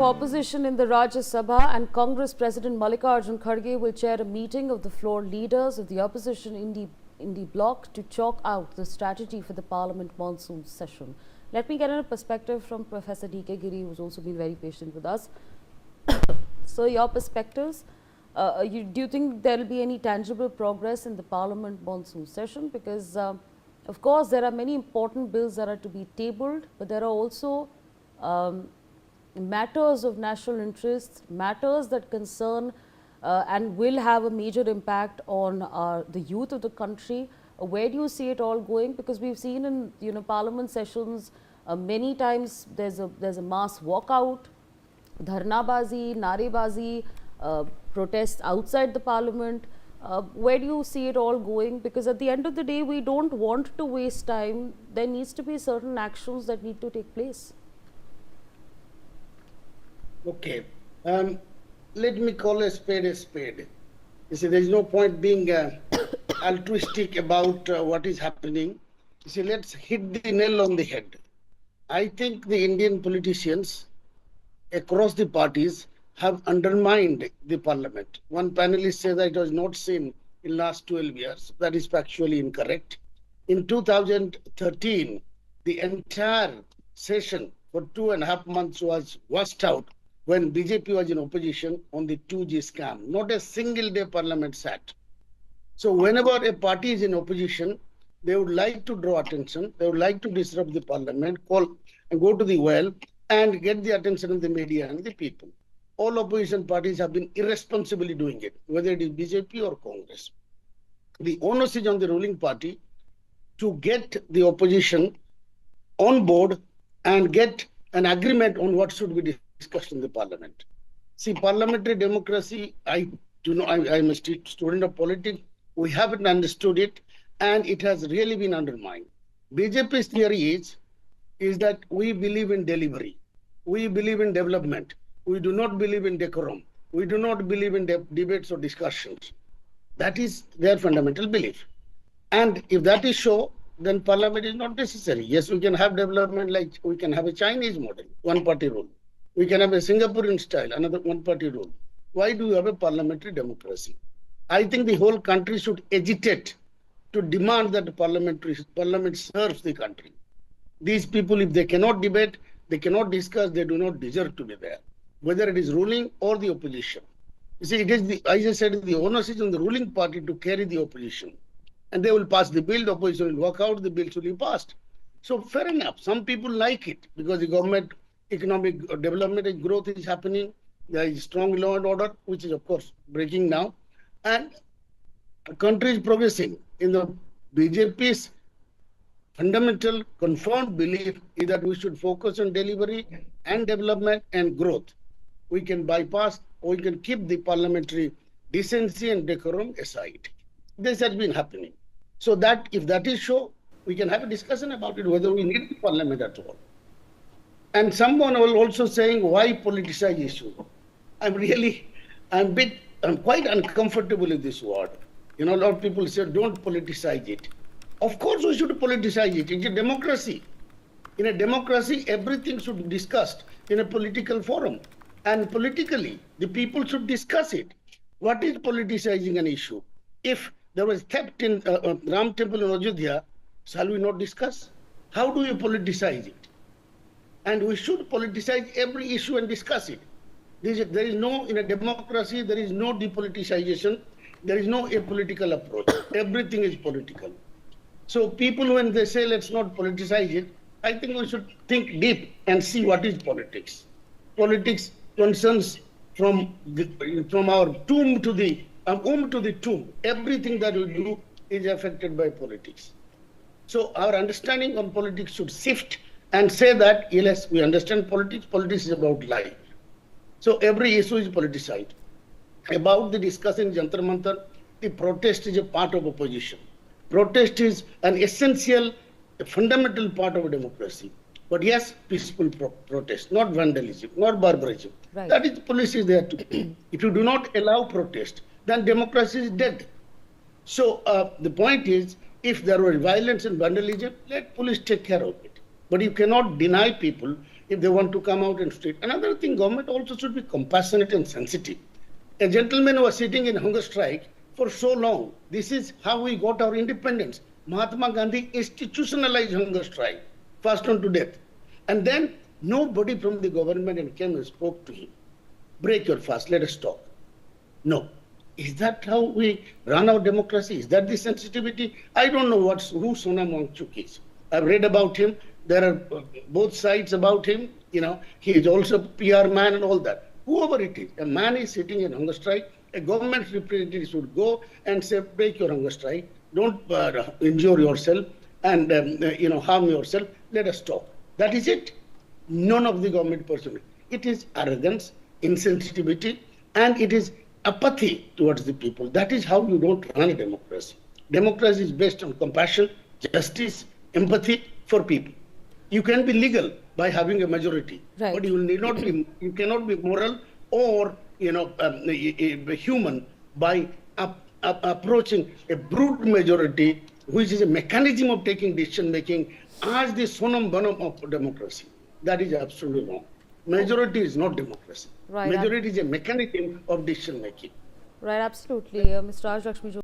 Opposition in the Rajya Sabha and Congress President Mallikarjun Kharge will chair a meeting of the floor leaders of the opposition in the Bloc to chalk out the strategy for the Parliament monsoon session. Let me get a perspective from Professor D.K. Giri, who's also been very patient with us. So, your perspectives, do you think there will be any tangible progress in the Parliament monsoon session? Because, of course, there are many important bills that are to be tabled, but there are also matters of national interest, matters that concern and will have a major impact on the youth of the country. Where do you see it all going? Because we've seen in Parliament sessions many times there's a mass walkout, dharnabazi, narebazi, protests outside the Parliament. Where do you see it all going? Because at the end of the day, we don't want to waste time. There needs to be certain actions that need to take place. Okay, let me call a spade a spade. You see, there is no point being altruistic about what is happening. You see, let's hit the nail on the head. I think the Indian politicians across the parties have undermined the parliament. One panelist says that it was not seen in last 12 years. That is factually incorrect. In 2013, the entire session for 2.5 months was washed out when BJP was in opposition on the 2G scam. Not a single day parliament sat. So whenever a party is in opposition, they would like to draw attention, they would like to disrupt the parliament, call and go to the well and get the attention of the media and the people. All opposition parties have been irresponsibly doing it, whether it is BJP or Congress. The onus is on the ruling party to get the opposition on board and get an agreement on what should be discussed in the parliament. See, parliamentary democracy, I'm a student of politics, we haven't understood it and it has really been undermined. BJP's theory is that we believe in delivery, we believe in development, we do not believe in decorum, we do not believe in debates or discussions. That is their fundamental belief. And if that is so, then parliament is not necessary. Yes, we can have development like we can have a Chinese model, one-party rule. We can have a Singaporean style, another one-party rule. Why do you have a parliamentary democracy? I think the whole country should agitate to demand that the parliament serves the country. These people, if they cannot debate, they cannot discuss, they do not deserve to be there, whether it is ruling or the opposition. You see, it is I just said the onus is on the ruling party to carry the opposition. And they will pass the bill, the opposition will walk out, the bill should be passed. So fair enough. Some people like it because the government economic development and growth is happening. There is strong law and order, which is of course breaking now. And the country is progressing. In the BJP's fundamental confirmed belief is that we should focus on delivery and development and growth. We can bypass or we can keep the parliamentary decency and decorum aside. This has been happening. So that if that is so, we can have a discussion about it, whether we need the parliament at all. And someone was also saying, why politicize issue? I'm quite uncomfortable with this word. You know, a lot of people say, don't politicize it. Of course we should politicize it. It's a democracy. In a democracy, everything should be discussed in a political forum. And politically, the people should discuss it. What is politicizing an issue? If there was theft in Ram Temple in Ajodhya, shall we not discuss? How do you politicize it? And we should politicize every issue and discuss it. There is no, in a democracy, there is no depoliticization. There is no apolitical approach. Everything is political. So people, when they say, let's not politicize it, I think we should think deep and see what is politics. Politics concerns from our tomb to the to the tomb. Everything that we do is affected by politics. So our understanding on politics should shift and say that, yes, we understand politics. Politics is about life. So every issue is politicized. About the discussion in Jantar Mantar, the protest is a part of opposition. Protest is an essential, fundamental part of a democracy. But yes, peaceful protest, not vandalism, not barbarism. Right. That is, police is there to do. If you do not allow protest, then democracy is dead. So the point is, if there were violence and vandalism, let police take care of it. But you cannot deny people if they want to come out and street. Another thing, government also should be compassionate and sensitive. A gentleman was sitting in hunger strike for so long. This is how we got our independence. Mahatma Gandhi institutionalized hunger strike, fast on to death. And then nobody from the government came and spoke to him. Break your fast, let us talk. No. Is that how we run our democracy? Is that the sensitivity? I don't know who Sonam Wangchuk is. I've read about him. There are both sides about him. You know, he is also a PR man and all that. Whoever it is, a man is sitting in hunger strike. A government representative should go and say, break your hunger strike. Don't injure yourself and harm yourself. Let us talk. That is it. None of the government personnel. It is arrogance, insensitivity, and it is apathy towards the people. That is how you don't run a democracy. Democracy is based on compassion, justice, empathy for people. You can be legal by having a majority, right, but you cannot be moral or human by approaching a brute majority, which is a mechanism of taking decision making, as the sonam banam of democracy. That is absolutely wrong. Majority is not democracy. Right. Majority is a mechanism of decision making. Right, absolutely. Mr. Raj Lakshmi